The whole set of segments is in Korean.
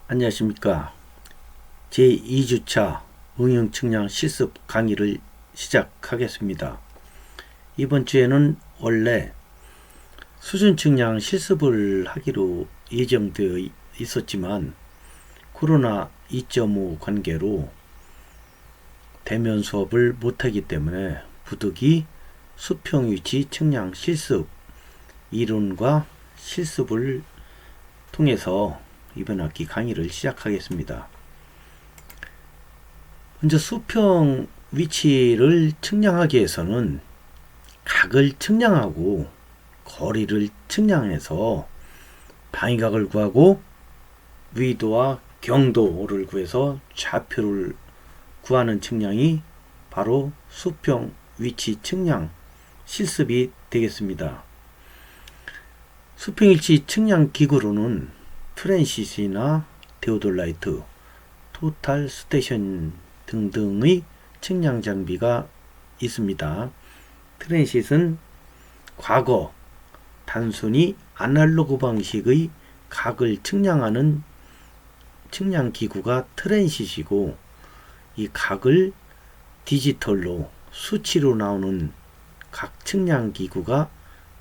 안녕하십니까. 제2주차 응용측량 실습 강의를 시작하겠습니다. 이번 주에는 원래 수준측량 실습을 하기로 예정되어 있었지만 코로나 2.5 관계로 대면 수업을 못하기 때문에 부득이 수평위치 측량 실습 이론과 실습을 통해서 이번 학기 강의를 시작하겠습니다. 먼저 수평 위치를 측량하기 위해서는 각을 측량하고 거리를 측량해서 방위각을 구하고 위도와 경도를 구해서 좌표를 구하는 측량이 바로 수평 위치 측량 실습이 되겠습니다. 수평 위치 측량 기구로는 트랜시스나 데오돌라이트, 토탈 스테이션 등등의 측량 장비가 있습니다. 트랜시스는 과거 단순히 아날로그 방식의 각을 측량하는 측량 기구가 트랜시스이고, 이 각을 디지털로 수치로 나오는 각 측량 기구가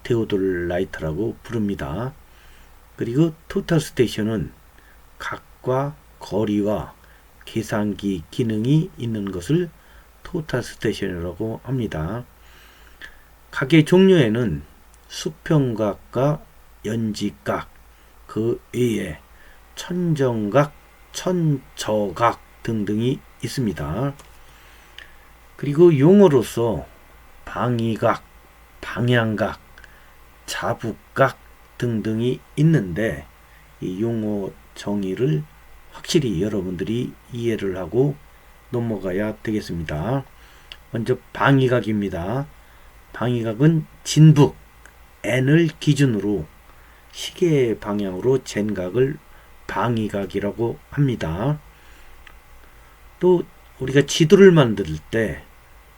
데오돌라이트라고 부릅니다. 그리고 토탈 스테이션은 각과 거리와 계산기 기능이 있는 것을 토탈 스테이션이라고 합니다. 각의 종류에는 수평각과 연직각, 그 외에 천정각, 천저각 등등이 있습니다. 그리고 용어로서 방위각, 방향각, 자북각 등등이 있는데, 이 용어 정의를 확실히 여러분들이 이해를 하고 넘어가야 되겠습니다. 먼저 방위각입니다. 방위각은 진북 N을 기준으로 시계 방향으로 잰 각을 방위각이라고 합니다. 또 우리가 지도를 만들 때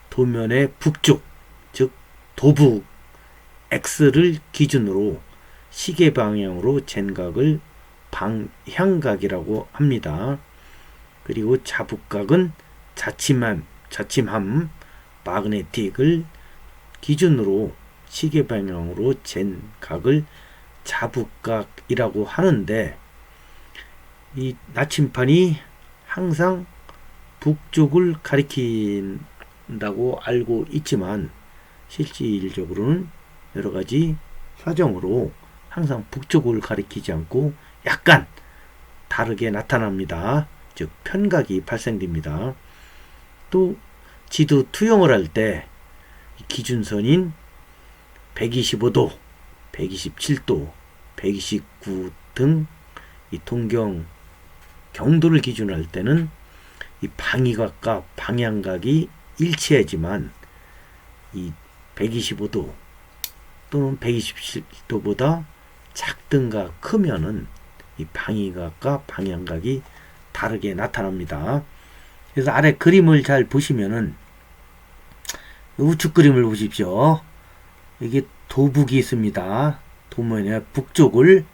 도면의 북쪽, 즉 도북 X를 기준으로 시계 방향으로 잰 각을 방향각이라고 합니다. 그리고 자북각은 자침함, 마그네틱을 기준으로 시계 방향으로 잰 각을 자북각이라고 하는데, 이 나침판이 항상 북쪽을 가리킨다고 알고 있지만 실질적으로는 여러 가지 사정으로 항상 북쪽을 가리키지 않고 약간 다르게 나타납니다. 즉 편각이 발생됩니다. 또 지도 투영을 할 때 기준선인 125도, 127도, 129 등 이 동경 경도를 기준으로 할 때는 이 방위각과 방향각이 일치하지만 이 125도 또는 127도보다 작든가 크면은 이 방위각과 방향각이 다르게 나타납니다. 그래서 아래 그림을 잘 보시면은 우측 그림을 보십시오. 이게 도북이 있습니다. 도면의 북쪽을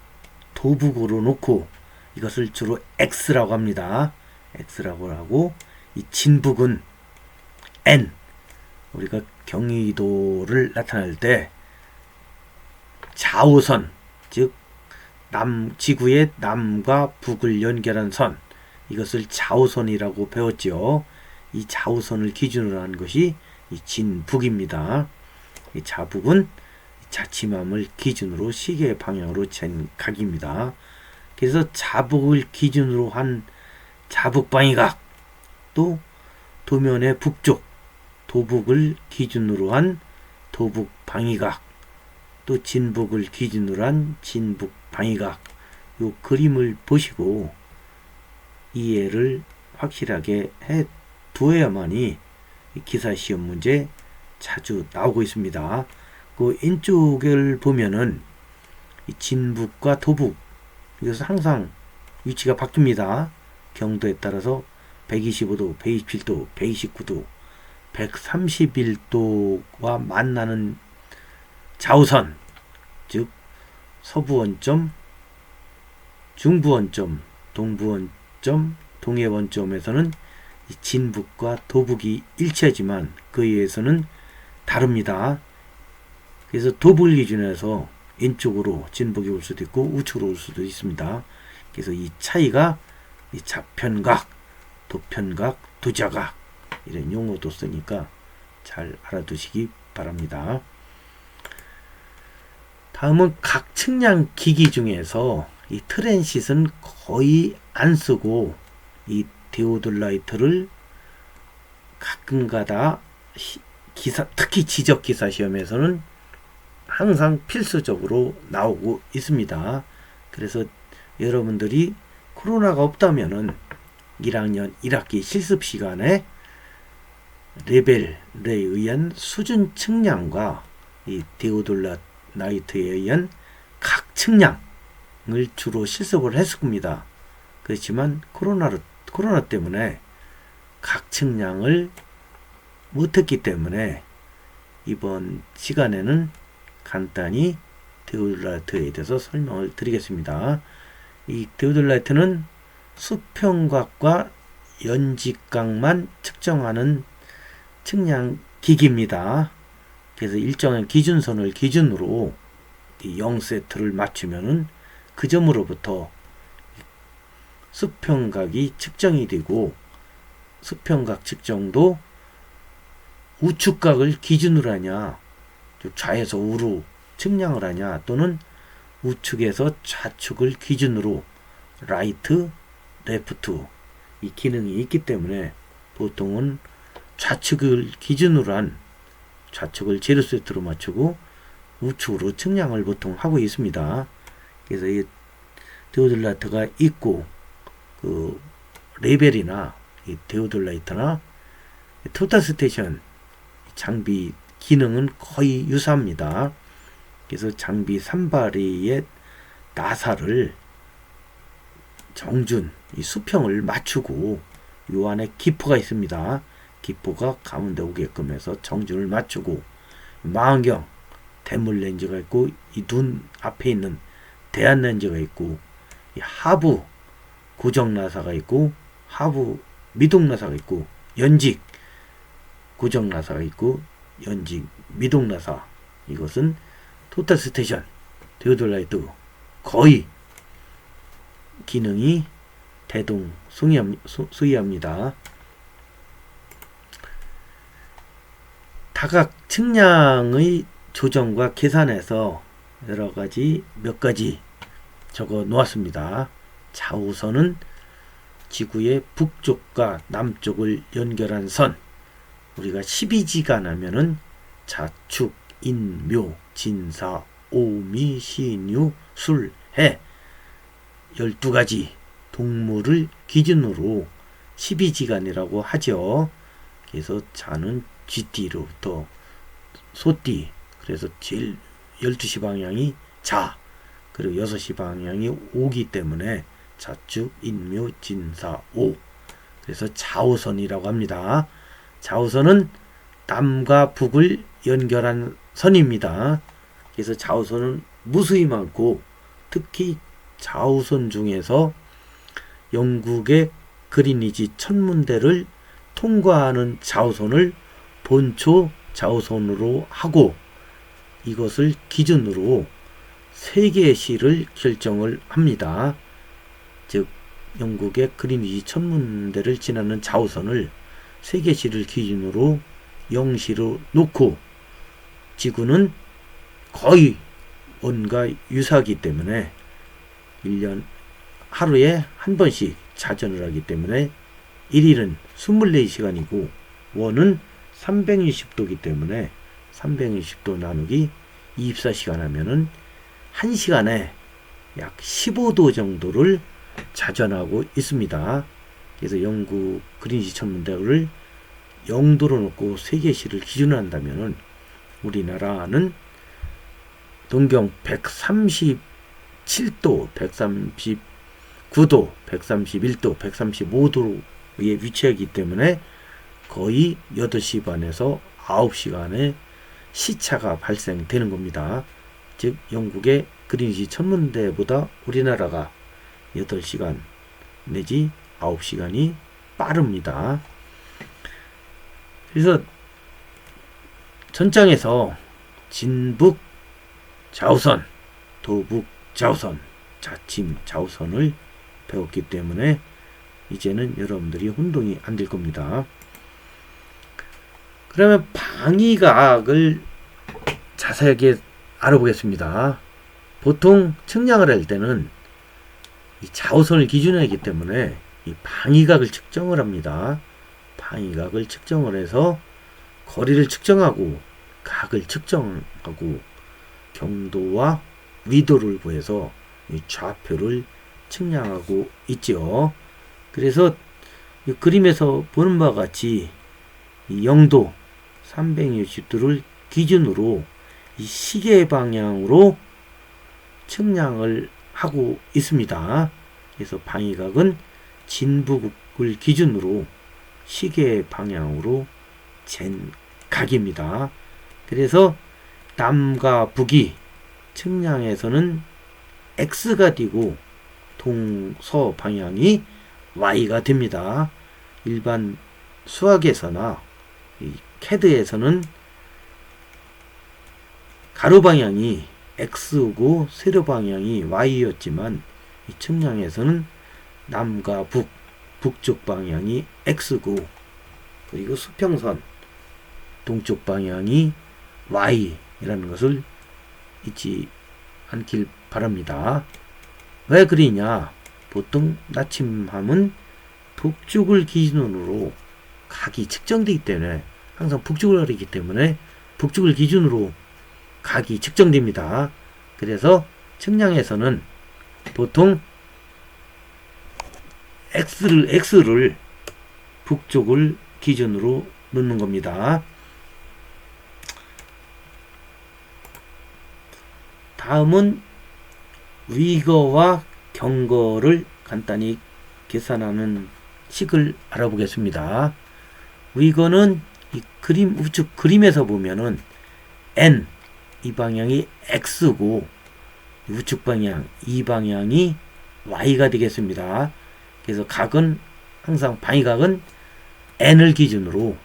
도북으로 놓고 이것을 주로 X라고 합니다. X라고 하고, 이 진북은 N, 우리가 경의도를 나타낼 때 좌우선, 즉 지구의 남과 북을 연결한 선, 이것을 좌우선이라고 배웠죠. 이 좌우선을 기준으로 한 것이 이 진북입니다. 이 자북은 자침함을 기준으로 시계 방향으로 잰 각입니다. 그래서 자북을 기준으로 한 자북방위각, 또 도면의 북쪽 도북을 기준으로 한 도북방위각, 또 진북을 기준으로 한 진북방위각, 요 그림을 보시고 이해를 확실하게 해 두어야만이 기사 시험 문제 자주 나오고 있습니다. 그 왼쪽을 보면은 이 진북과 도북, 이것은 항상 위치가 바뀝니다. 경도에 따라서 125도, 127도, 129도, 131도와 만나는 좌우선, 즉 서부 원점, 중부 원점, 동부 원점, 동해 원점에서는 진북과 도북이 일치하지만 그 위에서는 다릅니다. 그래서 도북을 기준해서 왼쪽으로 진북이 올 수도 있고 우측으로 올 수도 있습니다. 그래서 이 차이가 이 좌편각, 도편각, 도자각 이런 용어도 쓰니까 잘 알아두시기 바랍니다. 다음은 각 측량 기기 중에서 이 트랜싯은 거의 안 쓰고 이 데오돌라이트를 가끔가다 특히 지적 기사 시험에서는 항상 필수적으로 나오고 있습니다. 그래서 여러분들이 코로나가 없다면은 1학년 1학기 실습 시간에 레벨에 의한 수준 측량과 이 데오돌라이트에 의한 각 측량을 주로 실습을 했습니다. 그렇지만 코로나 때문에 각 측량을 못했기 때문에 이번 시간에는 간단히 데오돌라이트에 대해서 설명을 드리겠습니다. 이 데오돌라이트는 수평각과 연직각만 측정하는 측량 기기입니다. 그래서 일정한 기준선을 기준으로 이 0세트를 맞추면은 그 점으로부터 수평각이 측정이 되고, 수평각 측정도 우측각을 기준으로 하냐, 좌에서 우로 측량을 하냐, 또는 우측에서 좌측을 기준으로 라이트, 레프트 이 기능이 있기 때문에 보통은 좌측을 기준으로 한 좌측을 제로 세트로 맞추고 우측으로 측량을 보통 하고 있습니다. 그래서 이 데오돌라이트가 있고 그 레벨이나 이 데오돌라이트나 토탈 스테이션 장비 기능은 거의 유사합니다. 그래서 장비 산발이의 나사를 정준, 이 수평을 맞추고 요 안에 기포가 있습니다. 기포가 가운데 오게끔 해서 정준을 맞추고, 망원경 대물 렌즈가 있고, 이 눈 앞에 있는 대안 렌즈가 있고, 이 하부 고정 나사가 있고, 하부 미동 나사가 있고, 연직 고정 나사가 있고, 연직 미동 나사. 이것은 토탈 스테이션 데오돌라이트 거의 기능이 대동소이합니다. 다각 측량의 조정과 계산에서 여러가지 몇 가지 적어 놓았습니다. 좌우선은 지구의 북쪽과 남쪽을 연결한 선, 우리가 12지간 하면은 자축, 인, 묘, 진사, 오미, 신유, 술, 해 12가지 동물을 기준으로 12지간이라고 하죠. 그래서 자는 쥐띠로부터 소띠, 그래서 제일 12시 방향이 자, 그리고 6시 방향이 오기 때문에 자축, 인묘, 진사, 오. 그래서 좌우선이라고 합니다. 좌우선은 남과 북을 연결한 선입니다. 그래서 좌우선은 무수히 많고, 특히 좌우선 중에서 영국의 그리니지 천문대를 통과하는 좌우선을 본초 좌우선으로 하고, 이것을 기준으로 세계시를 결정을 합니다. 즉 영국의 그리니지 천문대를 지나는 좌우선을 세계시를 기준으로 0시로 놓고, 지구는 거의 원과 유사하기 때문에 1년 하루에 한 번씩 자전을 하기 때문에 1일은 24시간이고 원은 360도이기 때문에 360도 나누기 24시간 하면은 1시간에 약 15도 정도를 자전하고 있습니다. 그래서 영국 그리니지 천문대를 0도로 놓고 세계시를 기준으로 한다면은 우리나라는 동경 137도, 139도, 131도, 135도에 위치하기 때문에 거의 8시 반에서 9시간의 시차가 발생되는 겁니다. 즉 영국의 그리니지 천문대보다 우리나라가 8시간 내지 9시간이 빠릅니다. 그래서 전장에서 진북 좌우선, 도북 좌우선, 자침 좌우선을 배웠기 때문에 이제는 여러분들이 혼동이 안 될 겁니다. 그러면 방위각을 자세하게 알아보겠습니다. 보통 측량을 할 때는 이 좌우선을 기준으로 하기 때문에 이 방위각을 측정을 합니다. 방위각을 측정을 해서 거리를 측정하고 각을 측정하고 경도와 위도를 구해서 이 좌표를 측량하고 있죠. 그래서 이 그림에서 보는 바와 같이 이 0도 360도를 기준으로 이 시계 방향으로 측량을 하고 있습니다. 그래서 방위각은 진북을 기준으로 시계 방향으로 잰 각입니다. 그래서 남과 북이 측량에서는 X가 되고 동서 방향이 Y가 됩니다. 일반 수학에서나 이 CAD에서는 가로 방향이 X고 세로 방향이 Y였지만 이 측량에서는 남과 북쪽 방향이 X고 그리고 수평선 동쪽 방향이 Y라는 것을 잊지 않길 바랍니다. 왜 그러냐? 보통 나침함은 북쪽을 기준으로 각이 측정되기 때문에 항상 북쪽을 가리기 때문에 북쪽을 기준으로 각이 측정됩니다. 그래서 측량에서는 보통 X를 북쪽을 기준으로 놓는 겁니다. 다음은 위거와 경거를 간단히 계산하는 식을 알아보겠습니다. 위거는 이 우측 그림에서 보면은 N 이 방향이 X고 우측 방향 이 방향이 Y가 되겠습니다. 그래서 각은 항상 방위각은 N을 기준으로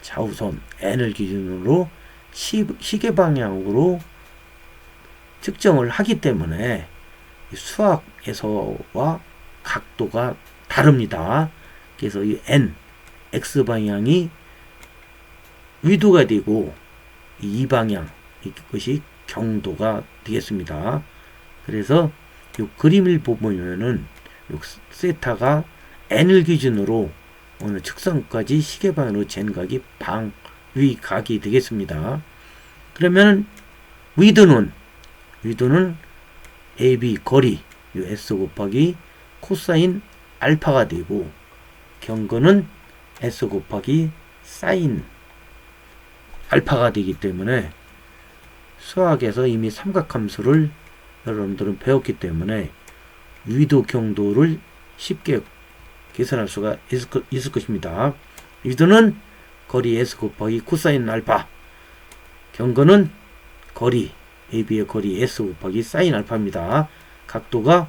좌우선 N을 기준으로 시계 방향으로 측정을 하기 때문에 수학에서와 각도가 다릅니다. 그래서 이 N, X 방향이 위도가 되고 이 방향, 이것이 경도가 되겠습니다. 그래서 이 그림을 보면은 이 세타가 N을 기준으로 어느 측선까지 시계 방향으로 잰 각이 방위각이 되겠습니다. 그러면 위도는 AB 거리 S 곱하기 코사인 알파가 되고 경거는 S 곱하기 사인 알파가 되기 때문에 수학에서 이미 삼각함수를 여러분들은 배웠기 때문에 위도 경도를 쉽게 계산할 수가 있을 것입니다. 위도는 거리 S 곱하기 코사인 알파, 경거는 거리 AB의 거리 S 곱하기 사인 알파입니다. 각도가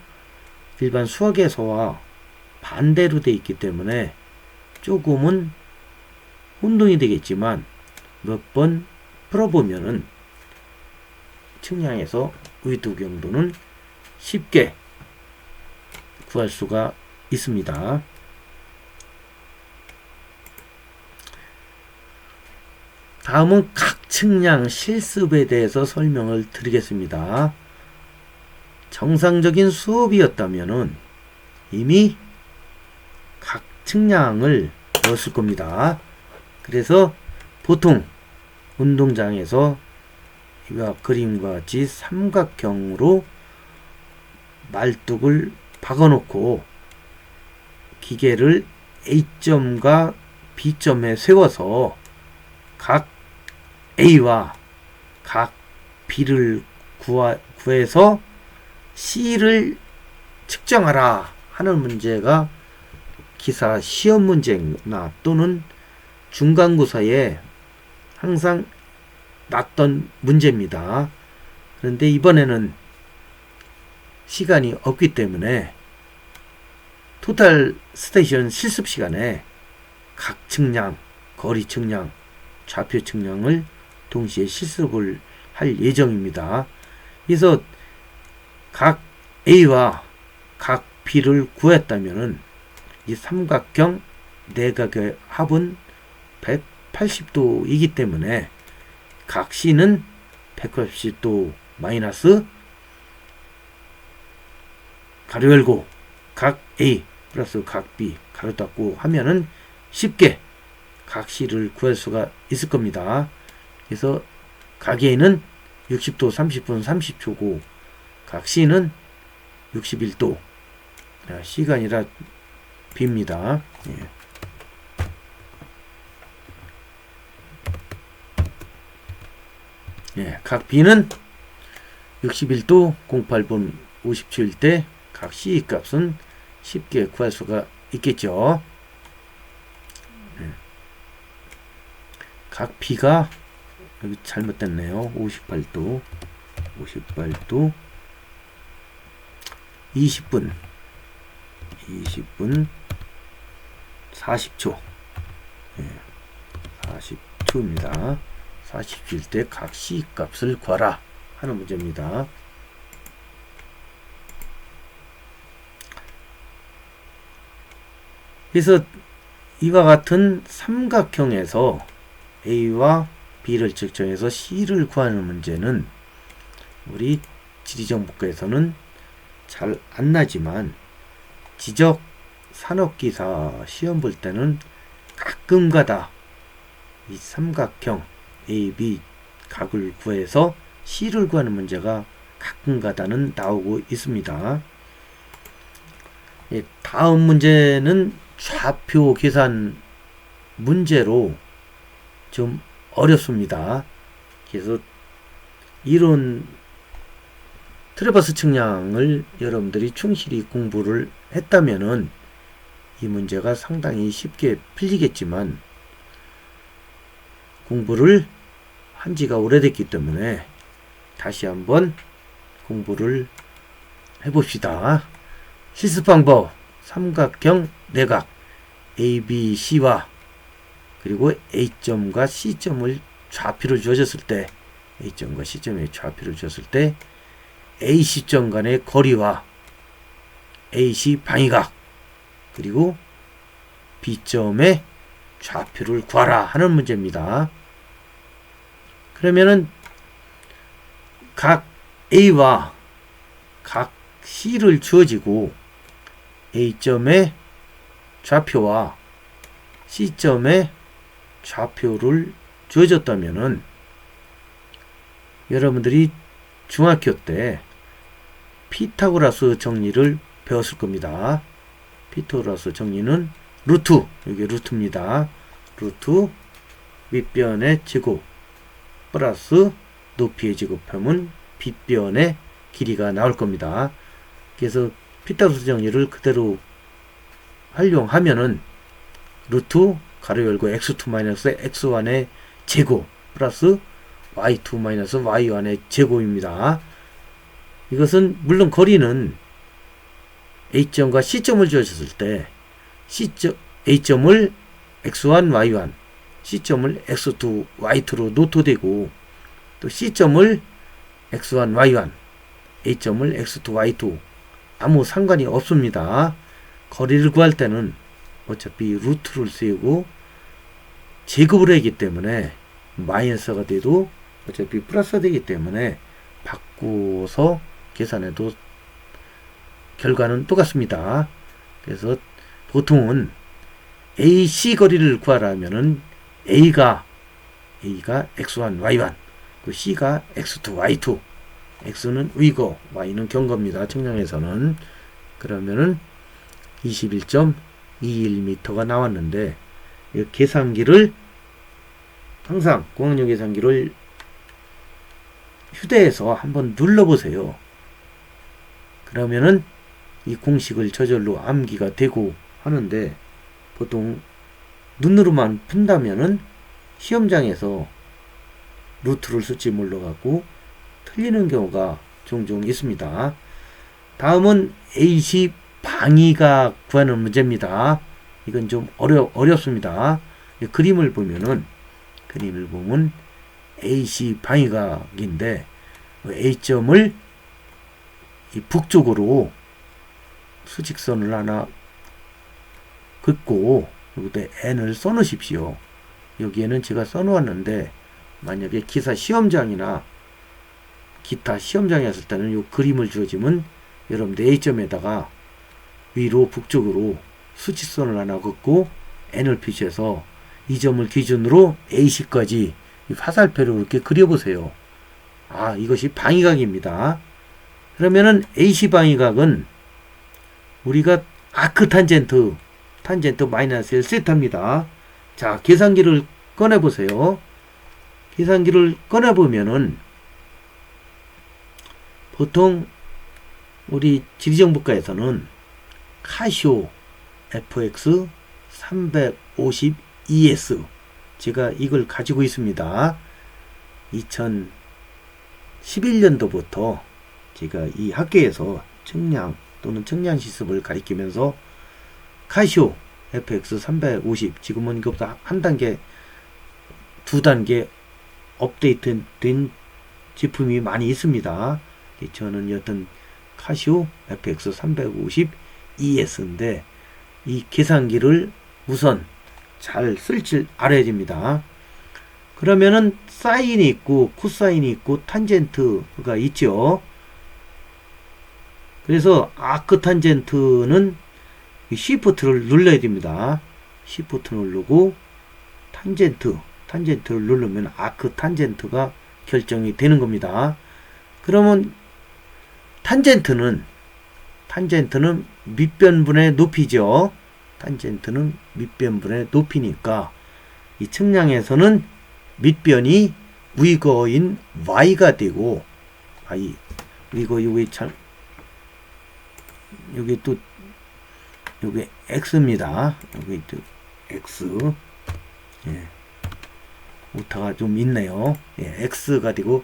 일반 수학에서와 반대로 되어 있기 때문에 조금은 혼동이 되겠지만 몇 번 풀어보면은 측량에서 위도 경도는 쉽게 구할 수가 있습니다. 다음은 각 측량 실습에 대해서 설명을 드리겠습니다. 정상적인 수업이었다면 이미 각 측량을 넣었을 겁니다. 그래서 보통 운동장에서 이와 그림과 같이 삼각형으로 말뚝을 박아놓고 기계를 A점과 B점에 세워서 각 A와 각 B를 구해서 C를 측정하라 하는 문제가 기사 시험 문제나 또는 중간고사에 항상 났던 문제입니다. 그런데 이번에는 시간이 없기 때문에 토탈 스테이션 실습 시간에 각 측량, 거리 측량, 좌표 측량을 동시에 실습을 할 예정입니다. 그래서 각 A와 각 B를 구했다면은 이 삼각형 내각의 합은 180도이기 때문에 각 C는 180도 마이너스 가로 열고 각 A 플러스 각 B 가로 닫고 하면은 쉽게 각 C를 구할 수가 있을 겁니다. 그래서 각 A는 60도 30분 30초고 각 C는 61도 C가 아니라 B입니다. 예. 예, 각 B는 61도 08분 57일 때 각 C 값은 쉽게 구할 수가 있겠죠. 예. 각 B가 여기 잘못됐네요. 58도 20분 40초 예, 40초입니다. 40초일 때 각 C 값을 구하라 하는 문제입니다. 그래서 이와 같은 삼각형에서 A와 B를 측정해서 C를 구하는 문제는 우리 지리정보과에서는 잘 안 나지만 지적 산업기사 시험 볼 때는 가끔가다 이 삼각형 A, B 각을 구해서 C를 구하는 문제가 가끔가다는 나오고 있습니다. 예, 다음 문제는 좌표 계산 문제로 좀 어렵습니다. 그래서 이론 트래버스 측량을 여러분들이 충실히 공부를 했다면은 이 문제가 상당히 쉽게 풀리겠지만 공부를 한 지가 오래됐기 때문에 다시 한번 공부를 해봅시다. 실습 방법 삼각형 내각 ABC와 그리고 A점과 C점을 좌표를 주어졌을 때 A점과 C점의 좌표를 주었을 때 AC점 간의 거리와 AC 방위각 그리고 B점의 좌표를 구하라 하는 문제입니다. 그러면은 각 A와 각 C를 주어지고 A점의 좌표와 C점의 좌표를 주어졌다면은 여러분들이 중학교 때 피타고라스 정리를 배웠을 겁니다. 피타고라스 정리는 루트, 이게 루트입니다. 루트 윗변의 제곱 플러스 높이의 제곱하면 빗변의 길이가 나올 겁니다. 그래서 피타고라스 정리를 그대로 활용하면은 루트 가로 열고 x2 마이너스 x1의 제곱 플러스 y2 마이너스 y1의 제곱입니다. 이것은 물론 거리는 A점과 C점을 주어졌을 때 A점을 x1, y1, C점을 x2, y2로 노트되고 또 C점을 x1, y1, A점을 x2, y2 아무 상관이 없습니다. 거리를 구할 때는 어차피 루트를 쓰고 제곱을 하기 때문에 마이너스가 돼도 어차피 플러스가 되기 때문에 바꾸어서 계산해도 결과는 똑같습니다. 그래서 보통은 AC 거리를 구하라면은 A가 x1, y1, 그 C가 x2, y2, x는 위거, y는 경거입니다. 측량에서는 그러면은 21.21m가 나왔는데 이 계산기를 항상 공학용 계산기를 휴대해서 한번 눌러보세요. 그러면은 이 공식을 저절로 암기가 되고 하는데 보통 눈으로만 푼다면은 시험장에서 루트를 쓸지 몰라갖고 틀리는 경우가 종종 있습니다. 다음은 AC 방위가 구하는 문제입니다. 이건 좀 어렵습니다. 그림을 보면 AC 방위각인데 A점을 이 북쪽으로 수직선을 하나 긋고 여기다 N을 써놓으십시오. 여기에는 제가 써놓았는데 만약에 기사 시험장이나 기타 시험장이었을 때는 이 그림을 주어지면 여러분들 A점에다가 위로 북쪽으로 수직선을 하나 긋고 N을 표시해서 이 점을 기준으로 AC까지 화살표로 이렇게 그려보세요. 이것이 방위각입니다. 그러면은 AC 방위각은 우리가 아크 탄젠트 마이너스 1 세트합니다. 자, 계산기를 꺼내보세요. 계산기를 꺼내보면은 보통 우리 지리정보과에서는 카시오 FX 350ES 제가 이걸 가지고 있습니다. 2011년도부터 제가 이 학교에서 측량 또는 측량 시습을 가리키면서 카시오 FX 350 지금은 이것보다 한 단계 두 단계 업데이트된 제품이 많이 있습니다. 저는 여튼 카시오 FX 350 ES인데 이 계산기를 우선 잘 쓸 줄 알아야 됩니다. 그러면은 사인이 있고 코사인이 있고 탄젠트가 있죠. 그래서 아크 탄젠트는 시프트를 눌러야 됩니다. 시프트 누르고 탄젠트를 누르면 아크 탄젠트가 결정이 되는 겁니다. 그러면 탄젠트는 밑변분의 높이죠. 탄젠트는 밑변분의 높이니까 이 측량에서는 밑변이 위거인 y가 되고 여기 또 여기 x입니다. 여기 또 x 오타가 좀 있네요. x가 되고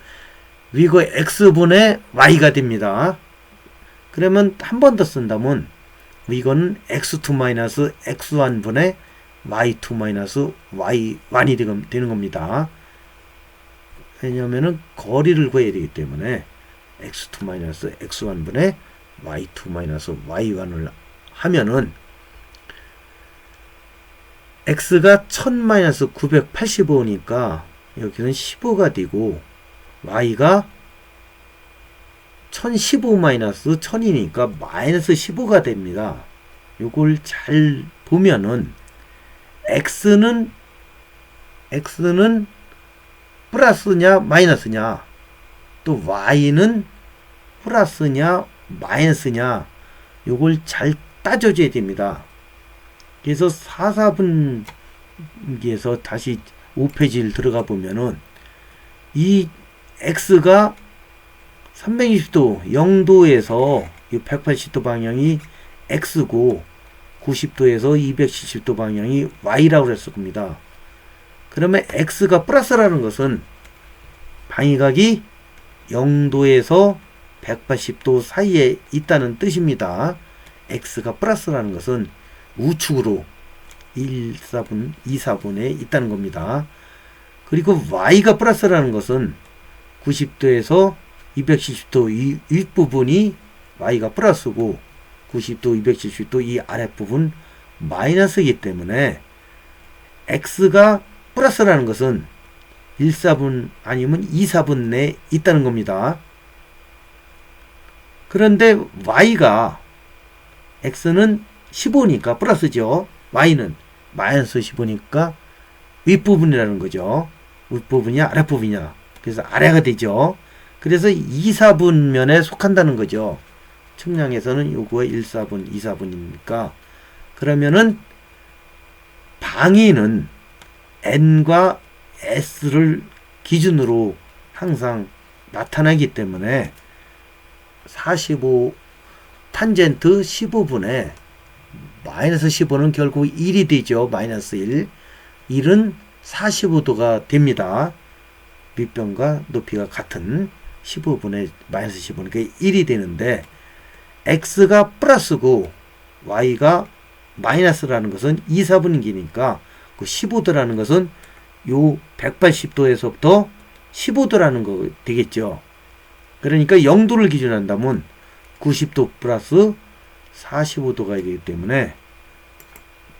위거 x분의 y가 됩니다. 그러면 한 번 더 쓴다면 이거는 x2 x1분의 y2 y1이 되는 겁니다. 왜냐하면 거리를 구해야 되기 때문에 x2 x1분의 y2 y1을 하면은 x가 1000 985니까 여기는 15가 되고 y가 1015 1000이니까 마이너스 15가 됩니다. 요걸 잘 보면은 x는 플러스냐 마이너스냐 또 y는 플러스냐 마이너스냐 요걸 잘 따져줘야 됩니다. 그래서 4,4분기에서 다시 5페이지를 들어가 보면은 이 x가 360도 0도에서 180도 방향이 x고 90도에서 270도 방향이 y라고 했을 겁니다. 그러면 x가 플러스라는 것은 방위각이 0도에서 180도 사이에 있다는 뜻입니다. x가 플러스라는 것은 우측으로 1,4분, 2,4분에 있다는 겁니다. 그리고 y가 플러스라는 것은 90도에서 270도 이 윗부분이 y가 플러스고 90도, 270도 이 아랫부분 마이너스이기 때문에 x가 플러스라는 것은 1,4분 아니면 2,4분 내에 있다는 겁니다. 그런데 y가 x는 15니까 플러스죠. y는 마이너스 15니까 윗부분이라는 거죠. 윗부분이냐 아랫부분이냐. 그래서 아래가 되죠. 그래서 2,4분면에 속한다는 거죠. 측량에서는 요거의 1,4분, 2,4분이니까 그러면은 방위는 n과 s를 기준으로 항상 나타나기 때문에 45 탄젠트 15분에 마이너스 15는 결국 1이 되죠. 마이너스 1. 1은 45도가 됩니다. 밑변과 높이가 같은 15분의 마이너스 15는 그게 1이 되는데 x가 플러스고 y가 마이너스라는 것은 2, 4분기니까 그 15도라는 것은 요 180도에서부터 15도라는 거 되겠죠. 그러니까 0도를 기준으로 한다면 90도 플러스 45도가 되기 때문에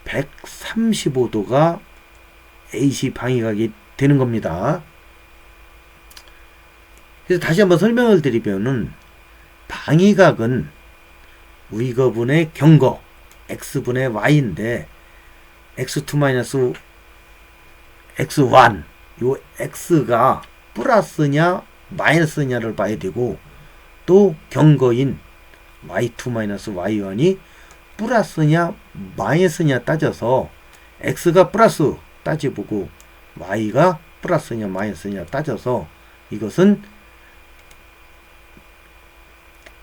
135도가 AC 방위각이 되는 겁니다. 그래서 다시 한번 설명을 드리면은 방위각은 위거분의 경거 x분의 y인데 x2 x1 요 x가 플러스냐 마이너스냐를 봐야 되고 또 경거인 y2 y1이 플러스냐 마이너스냐 따져서 x가 플러스 따져보고 y가 플러스냐 마이너스냐 따져서 이것은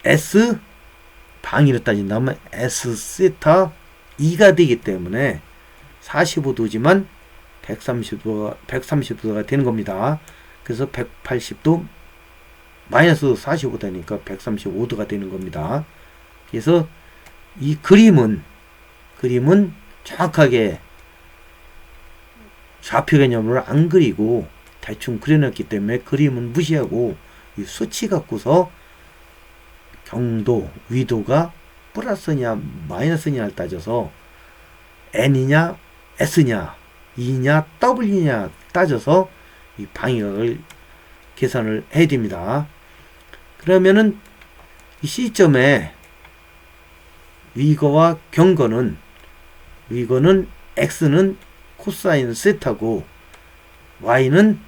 s 방위로 따진다면 s 세타 2가 되기 때문에 45도지만 130도가 되는 겁니다. 그래서 180도 마이너스 45도니까 135도가 되는 겁니다. 그래서 이 그림은 정확하게 좌표 개념을 안 그리고 대충 그려놨기 때문에 그림은 무시하고 이 수치 갖고서 경도, 위도가 플러스냐 마이너스냐를 따져서 n이냐 s냐 E냐 W냐 따져서 이 방위각을 계산을 해야 됩니다. 그러면은 이 시점에 위거와 경거는 x는 코사인 세타고 y는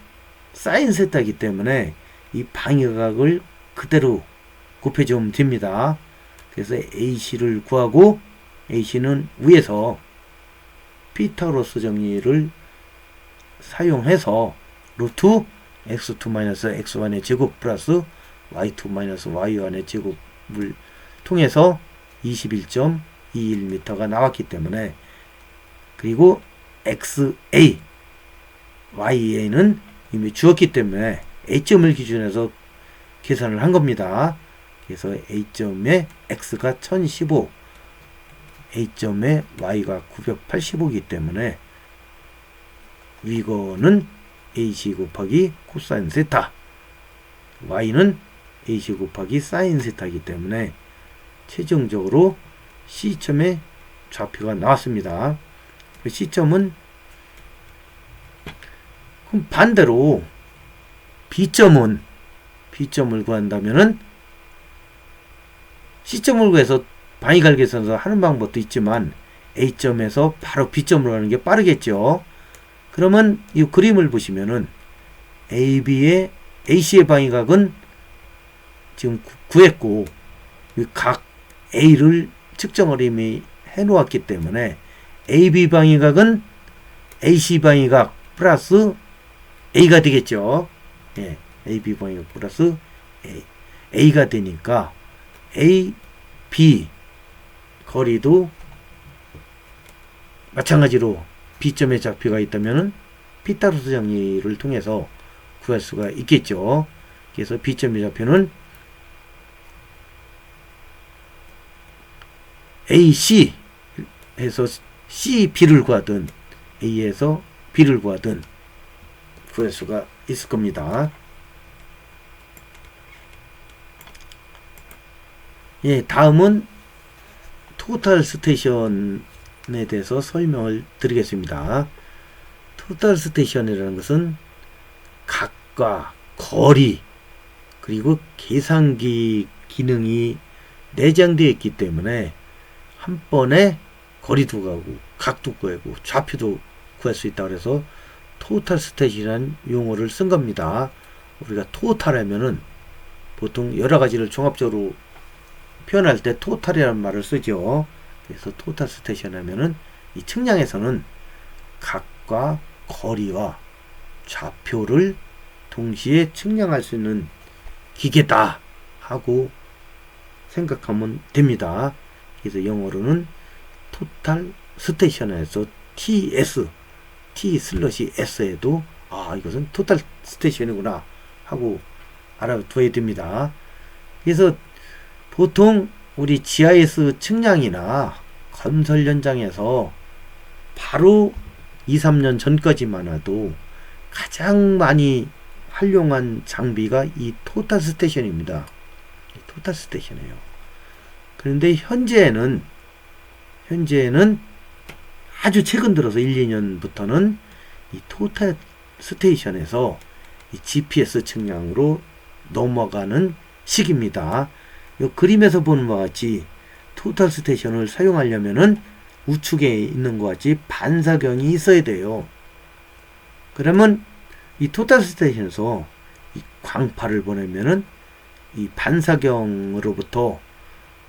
사인 세타이기 때문에 이 방위각을 그대로 곱해주면 됩니다. 그래서 AC를 구하고 AC는 위에서 피타고라스 정리를 사용해서 루트 x2 x1의 제곱 플러스 y2 y1의 제곱을 통해서 21.21m가 나왔기 때문에 그리고 XA, YA는 이미 주었기 때문에 A점을 기준해서 계산을 한 겁니다. 그래서 A점의 X가 1015, A점의 Y가 985이기 때문에 위거는 AC 곱하기 코사인 세타, Y는 AC 곱하기 사인 세타이기 때문에 최종적으로 C점의 좌표가 나왔습니다. C점은 그럼 반대로 B점을 구한다면은 C점을 구해서 방위각 계산서 하는 방법도 있지만 A점에서 바로 B점으로 가는 게 빠르겠죠. 그러면 이 그림을 보시면은 AC의 방위각은 지금 구했고 각 A를 측정을 이미 해놓았기 때문에 AB 방위각은 AC 방위각 플러스 A가 되겠죠. 예, AB 방위각 플러스 A가 되니까 A, B 거리도 마찬가지로 B점의 좌표가 있다면 피타고라스 정리를 통해서 구할 수가 있겠죠. 그래서 B점의 좌표는 AC 해서 C, B를 구하든 A에서 B를 구하든 구할 수가 있을 겁니다. 예, 다음은 토탈 스테이션에 대해서 설명을 드리겠습니다. 토탈 스테이션이라는 것은 각과 거리 그리고 계산기 기능이 내장되어 있기 때문에 한 번에 거리도 구하고 각도 구하고 좌표도 구할 수 있다 그래서 토탈 스테이션이라는 용어를 쓴 겁니다. 우리가 토탈 하면은 보통 여러 가지를 종합적으로 표현할 때 토탈이라는 말을 쓰죠. 그래서 토탈 스테이션 하면은 이 측량에서는 각과 거리와 좌표를 동시에 측량할 수 있는 기계다 하고 생각하면 됩니다. 그래서 영어로는 토탈 스테이션에서 T/S에도 이것은 토탈 스테이션이구나 하고 알아둬야 됩니다. 그래서 보통 우리 GIS 측량이나 건설 현장에서 바로 2, 3년 전까지만 해도 가장 많이 활용한 장비가 이 토탈 스테이션입니다. 토탈 스테이션이에요. 그런데 현재는 아주 최근 들어서 1, 2년부터는 이 토탈 스테이션에서 이 GPS 측량으로 넘어가는 시기입니다. 이 그림에서 보는 바와 같이 토탈 스테이션을 사용하려면은 우측에 있는 것 같이 반사경이 있어야 돼요. 그러면 이 토탈 스테이션에서 이 광파를 보내면은 이 반사경으로부터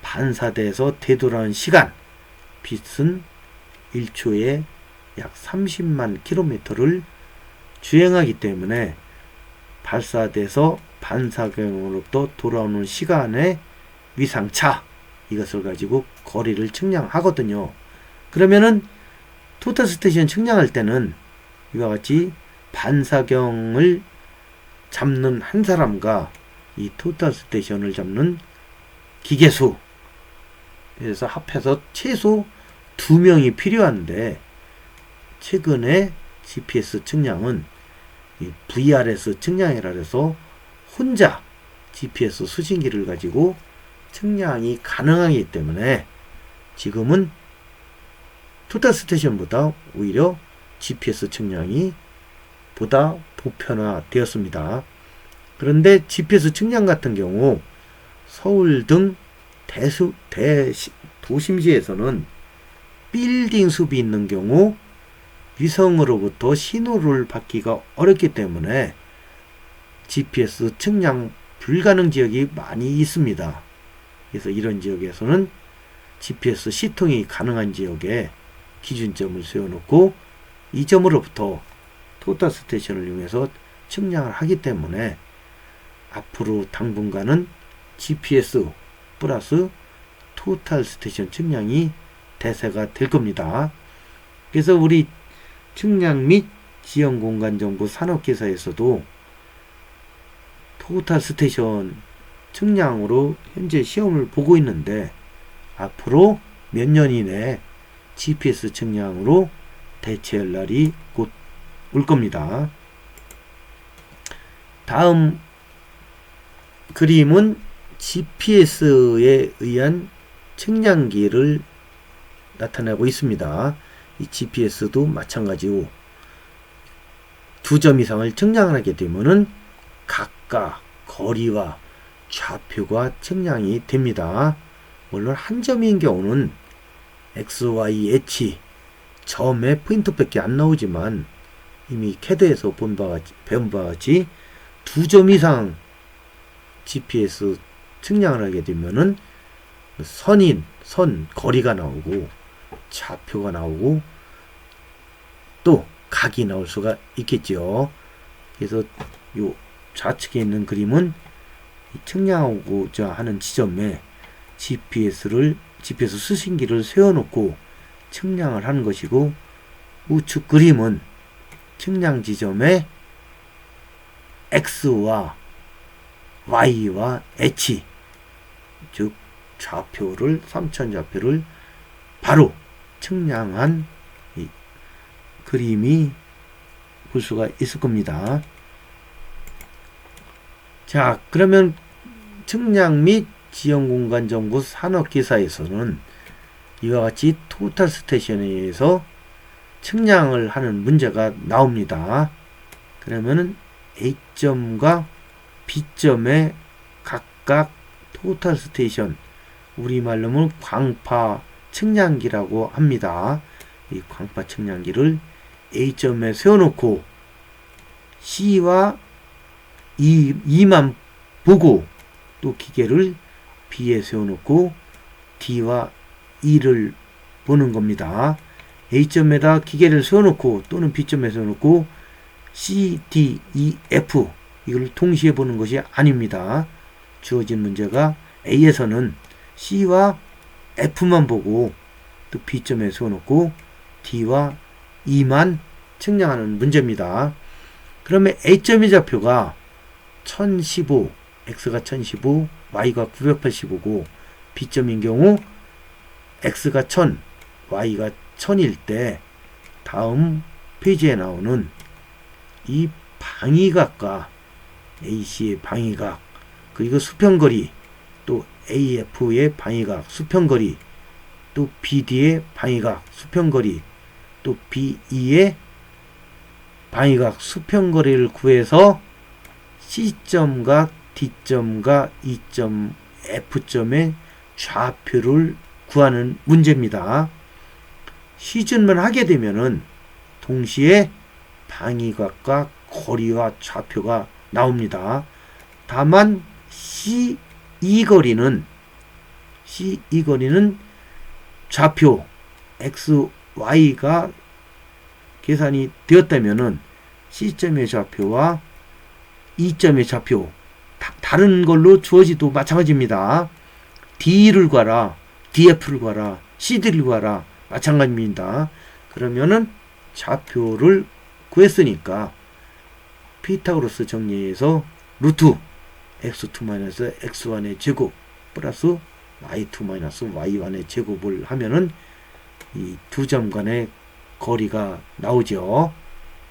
반사돼서 되돌아오는 시간, 빛은 1초에 약 30만 킬로미터를 주행하기 때문에 발사돼서 반사경으로부터 돌아오는 시간의 위상차, 이것을 가지고 거리를 측량하거든요. 그러면은 토탈 스테이션 측량할 때는 이와 같이 반사경을 잡는 한 사람과 이 토탈 스테이션을 잡는 기계수, 그래서 합해서 최소 2명이 필요한데, 최근에 GPS 측량은 이 VRS 측량이라 해서 혼자 GPS 수신기를 가지고 측량이 가능하기 때문에 지금은 토탈 스테이션보다 오히려 GPS 측량이 보다 보편화되었습니다. 그런데 GPS 측량 같은 경우 서울 등 도심지에서는 빌딩 숲이 있는 경우 위성으로부터 신호를 받기가 어렵기 때문에 GPS 측량 불가능 지역이 많이 있습니다. 그래서 이런 지역에서는 GPS 시통이 가능한 지역에 기준점을 세워놓고 이 점으로부터 토탈 스테이션을 이용해서 측량을 하기 때문에 앞으로 당분간은 GPS 플러스 토탈 스테이션 측량이 대세가 될 겁니다. 그래서 우리 측량 및 지형공간정보 산업기사에서도 토탈 스테이션 측량으로 현재 시험을 보고 있는데 앞으로 몇 년 이내에 GPS 측량으로 대체할 날이 곧 올 겁니다. 다음 그림은 GPS에 의한 측량기를 나타내고 있습니다. 이 GPS도 마찬가지로 2점 이상을 측량을 하게 되면은 각각 거리와 좌표가 측량이 됩니다. 물론 한 점인 경우는 X, Y, H 점의 포인트밖에 안 나오지만 이미 캐드에서 배운 바와 같이 2점 이상 GPS 측량을 하게 되면은 선 거리가 나오고 좌표가 나오고 또 각이 나올 수가 있겠죠. 그래서 요 좌측에 있는 그림은 측량하고자 하는 지점에 GPS 수신기를 세워놓고 측량을 하는 것이고, 우측 그림은 측량 지점에 X와 Y와 H, 즉 좌표를 3천 좌표를 바로 측량한 이 그림이 볼 수가 있을 겁니다. 자, 그러면 측량 및 지형공간정보 산업기사에서는 이와 같이 토탈 스테이션에 의해서 측량을 하는 문제가 나옵니다. 그러면은 A점과 B점의 각각 토탈 스테이션, 우리말로는 광파 측량기라고 합니다. 이 광파 측량기를 A점에 세워놓고 C와 E만 보고 또 기계를 B에 세워놓고 D와 E를 보는 겁니다. A점에다 기계를 세워놓고 또는 B점에 세워놓고 C, D, E, F 이걸 동시에 보는 것이 아닙니다. 주어진 문제가 A에서는 C와 F만 보고 또 B점에 세워놓고 D와 E만 측량하는 문제입니다. 그러면 A점의 좌표가 1015, X가 1015, Y가 985고 B점인 경우 X가 1000, y가 1000일 때 다음 페이지에 나오는 이 방위각과 AC의 방위각, 그리고 수평거리, 또 AF의 방위각, 수평거리, 또 BD의 방위각, 수평거리, 또 BE의 방위각, 수평거리를 구해서 C점과 D점과 E점, F점의 좌표를 구하는 문제입니다. 시즌만 하게 되면은 동시에 방위각과 거리와 좌표가 나옵니다. 다만 CE 거리는 좌표 X, Y가 계산이 되었다면은 C점의 좌표와 E점의 좌표 다른 걸로 주어지도 마찬가지입니다. D를 구하라, DF를 구하라, CD를 구하라 마찬가지입니다. 그러면은 좌표를 구했으니까 피타고라스 정리에서 루트 x2 x1의 제곱 플러스 y2 y1의 제곱을 하면은 이 두 점 간의 거리가 나오죠.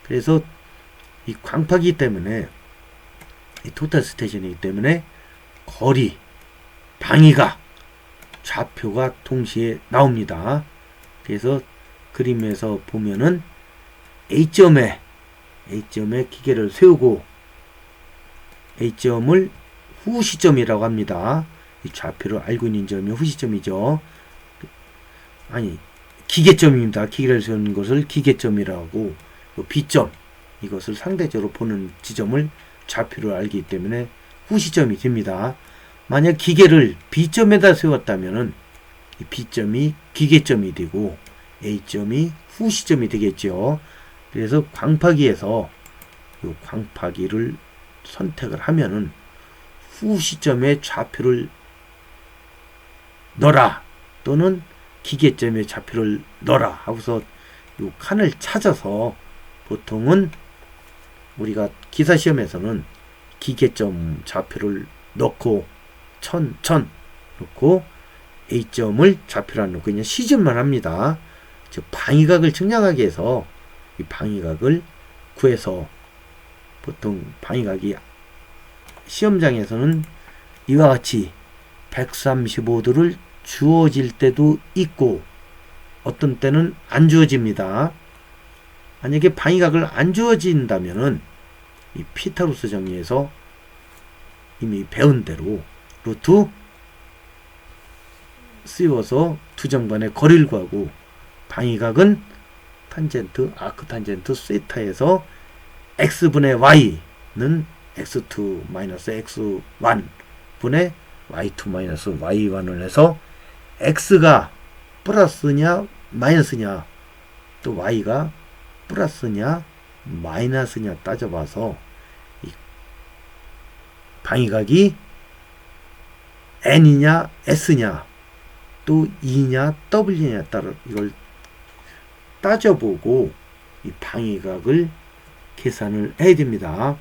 그래서 이 광파기 때문에 이 토탈 스테이션이기 때문에 거리, 방위각, 좌표가 동시에 나옵니다. 그래서 그림에서 보면은 A점에 기계를 세우고 A점을 후시점이라고 합니다. 이 좌표를 알고 있는 점이 후시점이죠. 아니, 기계점입니다. 기계를 세우는 것을 기계점이라고, B점, 이것을 상대적으로 보는 지점을 좌표를 알기 때문에 후시점이 됩니다. 만약 기계를 B점에다 세웠다면은 이 B점이 기계점이 되고 A점이 후시점이 되겠죠. 그래서 광파기에서 이 광파기를 선택을 하면은 후시점의 좌표를 넣어라 또는 기계점의 좌표를 넣어라 하고서 이 칸을 찾아서 보통은 우리가 기사시험에서는 기계점 좌표를 넣고 1000 넣고 A점을 좌표를 안 넣고 그냥 시즌만 합니다. 즉 방위각을 측량하기 위해서 이 방위각을 구해서 보통 방위각이 시험장에서는 이와 같이 135도를 주어질 때도 있고 어떤 때는 안 주어집니다. 만약에 방위각을 안 주어진다면은 이 피타고라스 정리에서 이미 배운 대로 루트 씌워서 두 점 간의 거리를 구하고 방위각은 탄젠트, 아크 탄젠트 세타에서 x분의 y는 x2 x1 분의 y2 y1을 해서 x가 플러스냐 마이너스냐 또 y가 플러스냐 마이너스냐 따져봐서 이 방위각이 n이냐 s냐 또 e냐 w냐에 따라 이걸 따져보고 이 방위각을 계산을 해야 됩니다.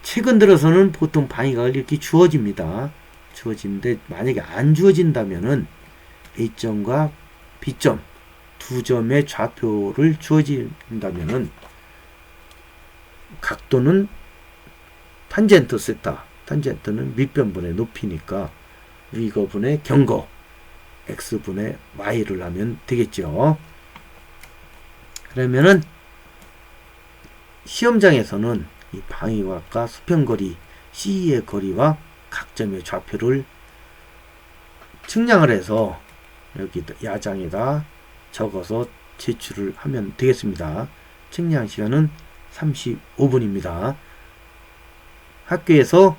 최근 들어서는 보통 방위각을 이렇게 주어집니다. 주어지는데 만약에 안 주어진다면은 A점과 B점 두 점의 좌표를 주어진다면은 각도는 탄젠트 세타, 탄젠트는 밑변분의 높이니까 위거분의 경거 x분의 y를 하면 되겠죠. 그러면은 시험장에서는 이 방위각과 수평거리 CE의 거리와 각 점의 좌표를 측량을 해서 여기 야장에다 적어서 제출을 하면 되겠습니다. 측량 시간은 35분입니다. 학교에서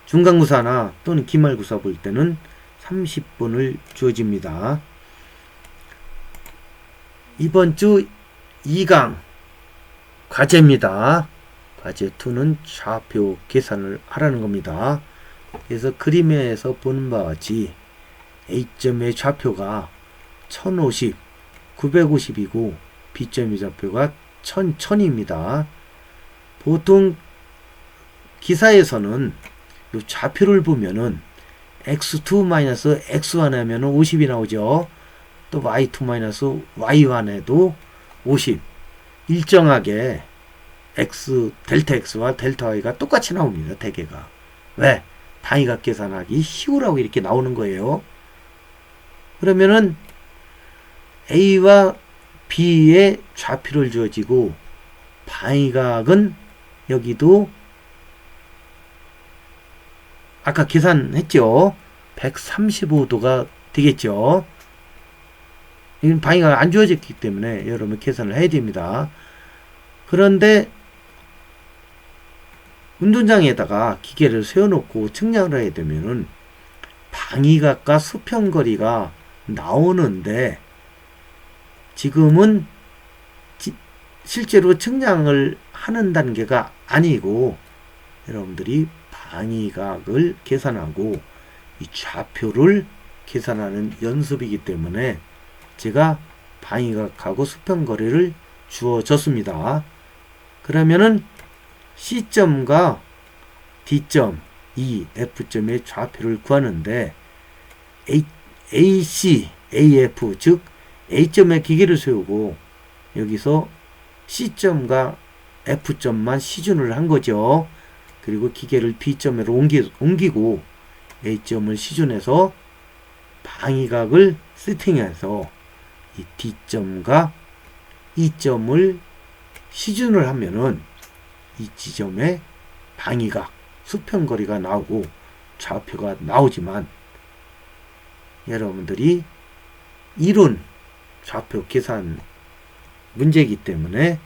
중간고사나 또는 기말고사 볼 때는 30분을 주어집니다. 이번 주 2강 과제입니다. 과제 2는 좌표 계산을 하라는 겁니다. 그래서 그림에서 보는 바와 같이 A점의 좌표가 1050, 950이고 B점의 좌표가 1000입니다. 보통 기사에서는 이 좌표를 보면은 x2 x1 하면은 50이 나오죠. 또 y2 y1에도 50 일정하게 x 델타 x와 델타 y가 똑같이 나옵니다. 대개가. 왜? 방위각 계산하기 쉬우라고 이렇게 나오는 거예요. 그러면은 a와 b의 좌표를 주어지고 방위각은 여기도 아까 계산했죠. 135도가 되겠죠. 이건 방위가 안 주어졌기 때문에 여러분 계산을 해야 됩니다. 그런데 운동장에다가 기계를 세워놓고 측량을 해야 되면은 방위각과 수평거리가 나오는데 지금은 실제로 측량을 하는 단계가 아니고 여러분들이 방위각을 계산하고 이 좌표를 계산하는 연습이기 때문에 제가 방위각하고 수평거리를 주어졌습니다. 그러면은 C점과 D점, E, F점의 좌표를 구하는데 AC, AF 즉 A점에 기계를 세우고 여기서 C점과 F점만 시준을 한 거죠. 그리고 기계를 B점으로 옮기고 A점을 시준해서 방위각을 세팅해서 이 D점과 E점을 시준을 하면은 이 지점에 방위각, 수평거리가 나오고 좌표가 나오지만 여러분들이 이론 좌표 계산 문제이기 때문에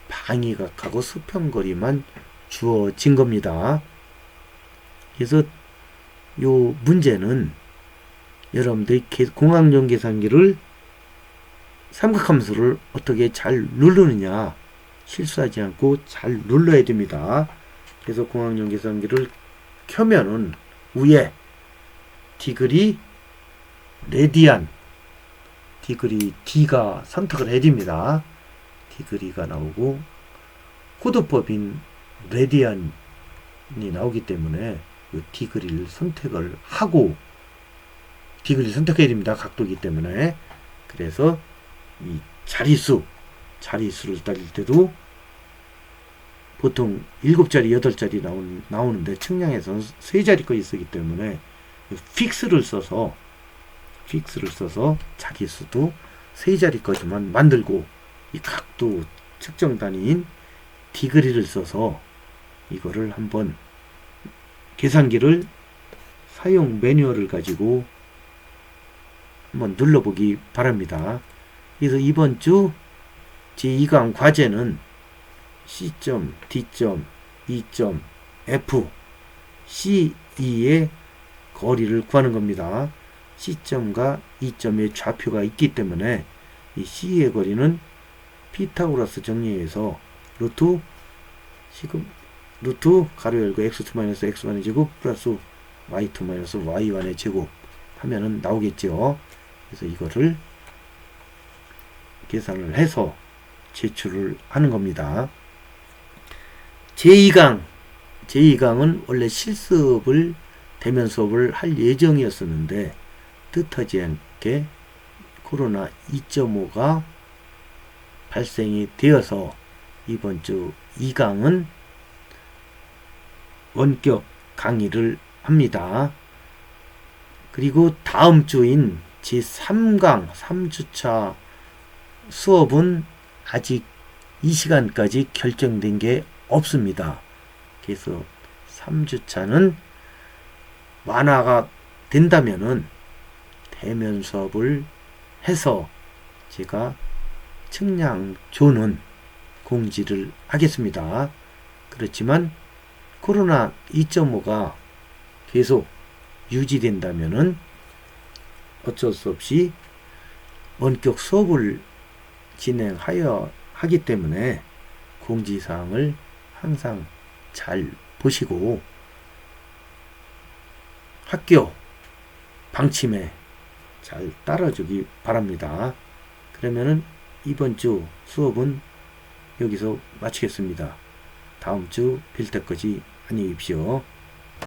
방위각하고 수평거리만 주어진 겁니다. 그래서 요 문제는 여러분들이 공학용 계산기를 삼각함수를 어떻게 잘 누르느냐 실수하지 않고 잘 눌러야 됩니다. 그래서 공학용 계산기를 켜면은 위에 디그리, 레디안, 디그리 D가 선택을 해야 됩니다. 디그리가 나오고 코드법인 레디안이 나오기 때문에 이 디그리를 선택을 하고 디그리를 선택해야 됩니다. 각도이기 때문에. 그래서 이 자리수를 따질 때도 보통 7자리, 8자리 나오는데 측량에서는 3자리 거리 쓰기 때문에 픽스를 써서 자리수도 3자리 거지만 만들고 이 각도 측정 단위인 디그리를 써서 이거를 한번 계산기를 사용 매뉴얼을 가지고 한번 눌러보기 바랍니다. 그래서 이번 주 제2강 과제는 C점, D점, E점, F, CE의 거리를 구하는 겁니다. C점과 E점의 좌표가 있기 때문에 이 CE의 거리는 피타고라스 정리에서 루트 가로 열고 x2 x1의 제곱 플러스 y2 y1의 제곱 하면은 나오겠죠. 그래서 이거를 계산을 해서 제출을 하는 겁니다. 제2강은 원래 실습을 대면 수업을 할 예정이었었는데 뜻하지 않게 코로나 2.5가 발생이 되어서 이번 주 2강은 원격 강의를 합니다. 그리고 다음 주인 제3강 3주차 수업은 아직 이 시간까지 결정된 게 없습니다. 그래서 3주차는 완화가 된다면은 대면 수업을 해서 제가 측량조는 공지를 하겠습니다. 그렇지만 코로나 2.5가 계속 유지된다면은 어쩔 수 없이 원격 수업을 진행하여 하기 때문에 공지사항을 항상 잘 보시고 학교 방침에 잘 따라주기 바랍니다. 그러면은 이번 주 수업은 여기서 마치겠습니다. 다음 주 뵐 때까지 안녕히 계십시오.